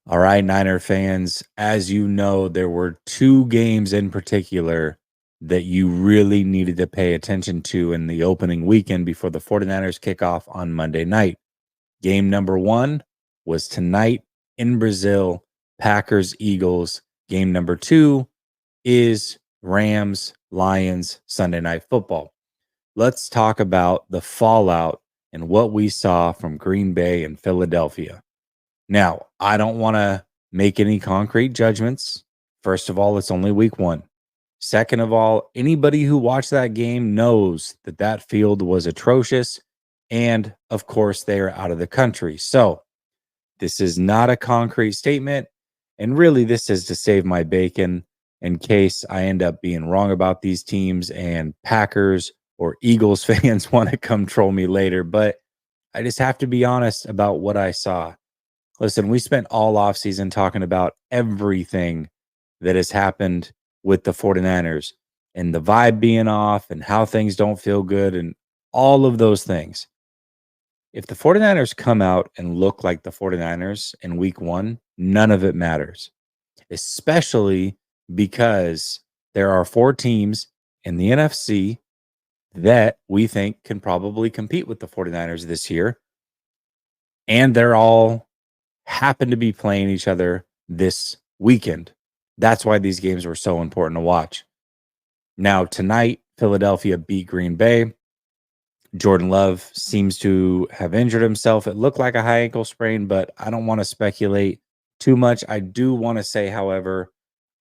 All right, Niner fans, as you know, there were two games in particular that you really needed to pay attention to in the opening weekend before the 49ers kickoff on Monday night. Game number one was tonight in Brazil, Packers Eagles. Game number two is Rams Lions Sunday Night Football. Let's talk about the fallout and what we saw from Green Bay and Philadelphia. Now, I don't want to make any concrete judgments. First of all, it's only week one. Second of all, anybody who watched that game knows that that field was atrocious. And of course, they are out of the country. So this is not a concrete statement. And really, this is to save my bacon in case I end up being wrong about these teams and Packers or Eagles fans want to come troll me later. But I just have to be honest about what I saw. Listen, we spent all offseason talking about everything that has happened with the 49ers and the vibe being off and how things don't feel good and all of those things. If the 49ers come out and look like the 49ers in week one, none of it matters, especially because there are four teams in the NFC that we think can probably compete with the 49ers this year. And they're all happen to be playing each other this weekend. That's why these games were so important to watch. Now, tonight, Philadelphia beat Green Bay. Jordan Love seems to have injured himself. It looked like a high ankle sprain, but I don't want to speculate too much. I do want to say, however,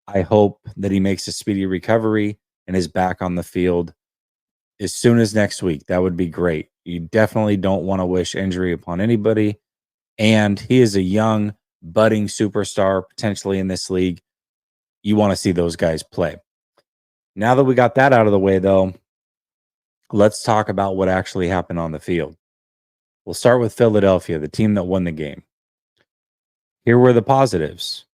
I hope that he makes a speedy recovery and is back on the field as soon as next week. That would be great. You definitely don't want to wish injury upon anybody. And he is a young, budding superstar potentially in this league. You want to see those guys play. Now that we got that out of the way, though, let's talk about what actually happened on the field. We'll start with Philadelphia, the team that won the game. Here were the positives.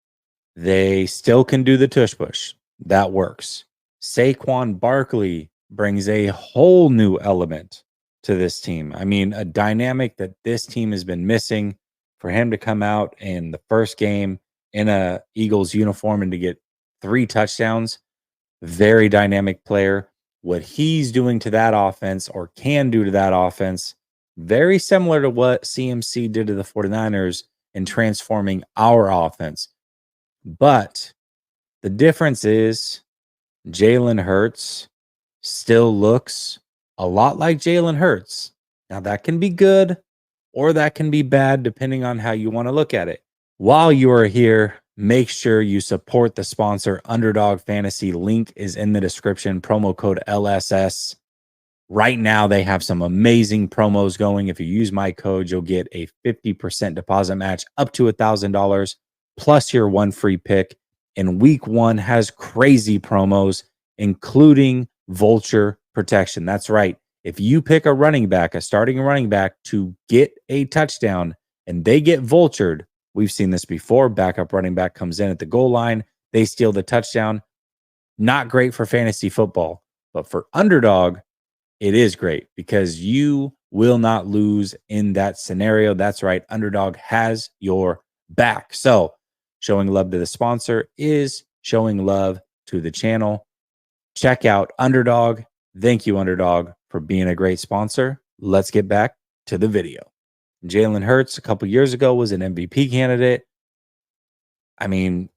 They still can do the tush push. That works. Saquon Barkley brings a whole new element to this team. I mean, a dynamic that this team has been missing. For him to come out in the first game in a Eagles uniform and to get 3 touchdowns, very dynamic player. What he's doing to that offense or can do to that offense, very similar to what CMC did to the 49ers in transforming our offense. But the difference is Jalen Hurts still looks a lot like Jalen Hurts. Now, that can be good or that can be bad depending on how you want to look at it. While you are here, make sure you support the sponsor, Underdog Fantasy. Link is in the description, promo code LSS. Right now, they have some amazing promos going. If you use my code, you'll get a 50% deposit match up to $1,000 plus your one free pick. And week one has crazy promos, including vulture protection. That's right. If you pick a running back, a starting running back to get a touchdown and they get vultured, we've seen this before. Backup running back comes in at the goal line. They steal the touchdown. Not great for fantasy football, but for Underdog, it is great because you will not lose in that scenario. That's right. Underdog has your back. So showing love to the sponsor is showing love to the channel. Check out Underdog. Thank you, Underdog, for being a great sponsor. Let's get back to the video. Jalen Hurts a couple years ago was an MVP candidate. I mean,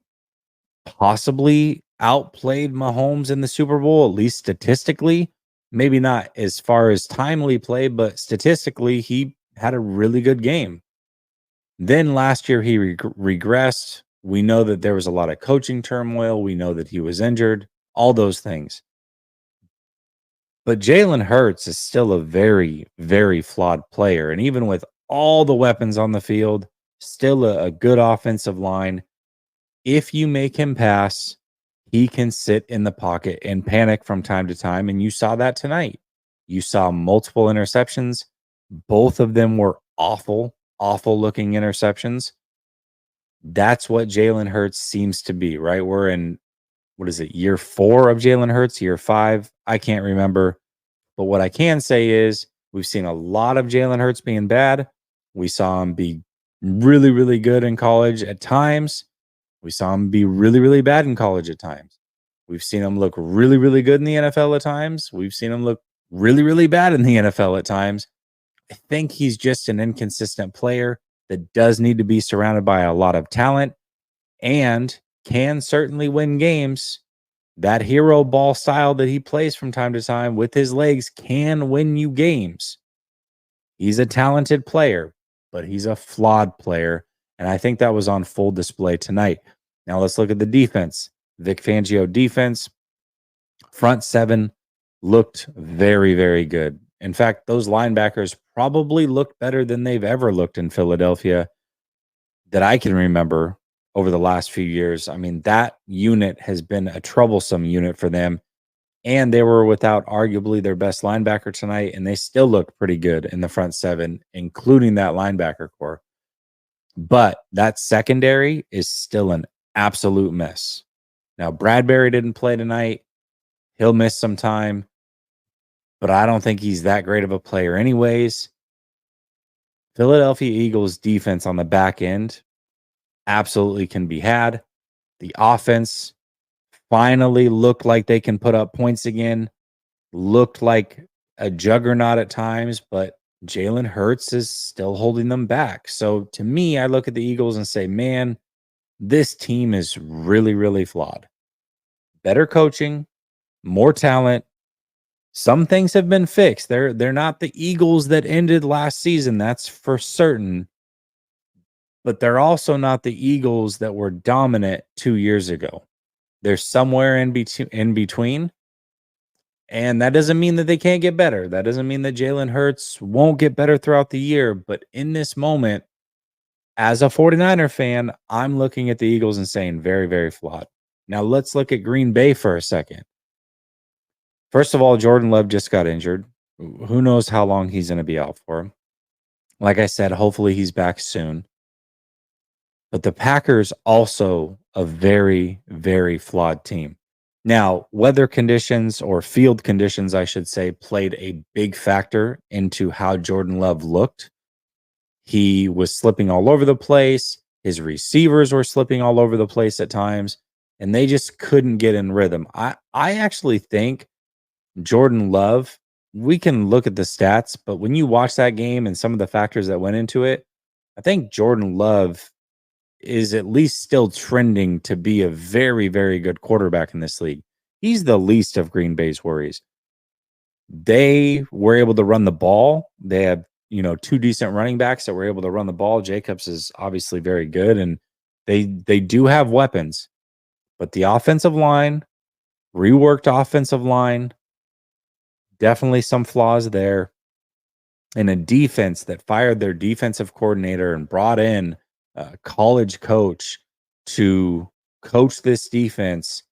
possibly outplayed Mahomes in the Super Bowl, at least statistically. Maybe not as far as timely play, but statistically, he had a really good game. Then last year, he regressed. We know that there was a lot of coaching turmoil. We know that he was injured, all those things. But Jalen Hurts is still a very, very flawed player. And even with all the weapons on the field, still a good offensive line. If you make him pass, he can sit in the pocket and panic from time to time. And you saw that tonight. You saw multiple interceptions. Both of them were awful, awful looking interceptions. That's what Jalen Hurts seems to be, right? We're in, what is it, year 4 of Jalen Hurts, year 5? I can't remember. But what I can say is we've seen a lot of Jalen Hurts being bad. We saw him be really, really good in college at times. We saw him be really, really bad in college at times. We've seen him look really, really good in the NFL at times. We've seen him look really, really bad in the NFL at times. I think he's just an inconsistent player that does need to be surrounded by a lot of talent and can certainly win games. That hero ball style that he plays from time to time with his legs can win you games. He's a talented player, but he's a flawed player. And I think that was on full display tonight. Now let's look at the defense. Vic Fangio defense, front seven looked very, very good. In fact, those linebackers probably looked better than they've ever looked in Philadelphia that I can remember over the last few years. I mean, that unit has been a troublesome unit for them. And they were without arguably their best linebacker tonight, and they still looked pretty good in the front seven, including that linebacker core. But that secondary is still an absolute mess. Now, Bradbury didn't play tonight. He'll miss some time, but I don't think he's that great of a player anyways. Philadelphia Eagles defense on the back end absolutely can be had. The offense finally looked like they can put up points again. Looked like a juggernaut at times, but Jalen Hurts is still holding them back. So to me, I look at the Eagles and say, man, this team is really, really flawed. Better coaching, more talent. Some things have been fixed. They're not the Eagles that ended last season, that's for certain. But they're also not the Eagles that were dominant 2 years ago. They're somewhere in between. And that doesn't mean that they can't get better. That doesn't mean that Jalen Hurts won't get better throughout the year. But in this moment, as a 49er fan, I'm looking at the Eagles and saying very, very flawed. Now let's look at Green Bay for a second. First of all, Jordan Love just got injured. Who knows how long he's going to be out for? Like I said, hopefully he's back soon. But the Packers also a very, very flawed team. Now, weather conditions or field conditions, I should say, played a big factor into how Jordan Love looked. He was slipping all over the place. His receivers were slipping all over the place at times, and they just couldn't get in rhythm. I actually think Jordan Love, we can look at the stats, but when you watch that game and some of the factors that went into it, I think Jordan Love is at least still trending to be a very, very good quarterback in this league. He's the least of Green Bay's worries. They were able to run the ball. They have, two decent running backs that were able to run the ball. Jacobs is obviously very good, and they do have weapons. But the offensive line, reworked offensive line, definitely some flaws there. And a defense that fired their defensive coordinator and brought in a college coach to coach this defense.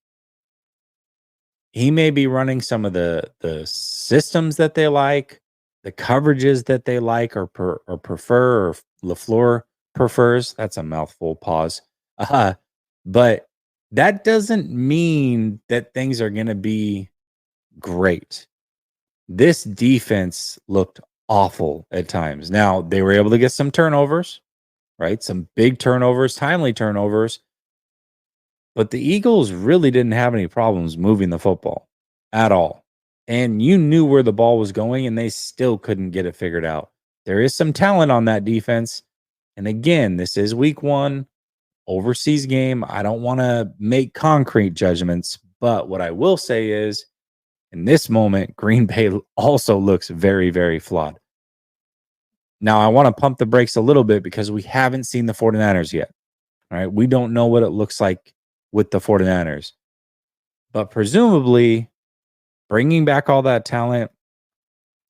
He may be running some of the systems that they like, the coverages that they like or prefer, or LaFleur prefers. That's a mouthful. Pause. But that doesn't mean that things are going to be great. This defense looked awful at times. Now, they were able to get some turnovers, right? Some big turnovers, timely turnovers. But the Eagles really didn't have any problems moving the football at all. And you knew where the ball was going, and they still couldn't get it figured out. There is some talent on that defense. And again, this is week 1, overseas game. I don't want to make concrete judgments, but what I will say is, in this moment, Green Bay also looks very, very flawed. Now, I want to pump the brakes a little bit because we haven't seen the 49ers yet. All right. We don't know what it looks like with the 49ers. But presumably, bringing back all that talent,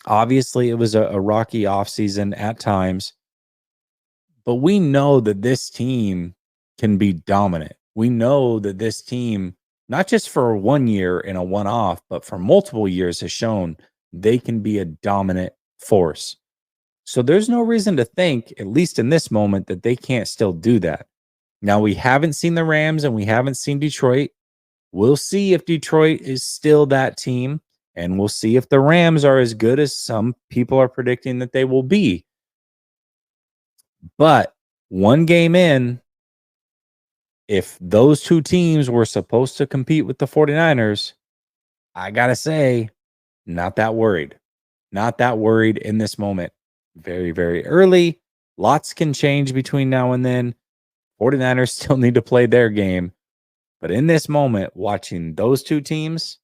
obviously it was a rocky offseason at times. But we know that this team can be dominant. We know that this team, not just for 1 year in a one-off, but for multiple years, has shown they can be a dominant force. So there's no reason to think, at least in this moment, that they can't still do that. Now, we haven't seen the Rams and we haven't seen Detroit. We'll see if Detroit is still that team, and we'll see if the Rams are as good as some people are predicting that they will be. But one game in, if those two teams were supposed to compete with the 49ers, I got to say, not that worried. Not that worried in this moment. Very, very early. Lots can change between now and then. 49ers still need to play their game. But in this moment, watching those two teams,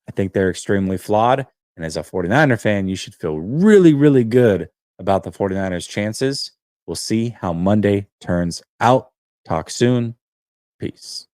I think they're extremely flawed. And as a 49er fan, you should feel really, really good about the 49ers' chances. We'll see how Monday turns out. Talk soon. Peace.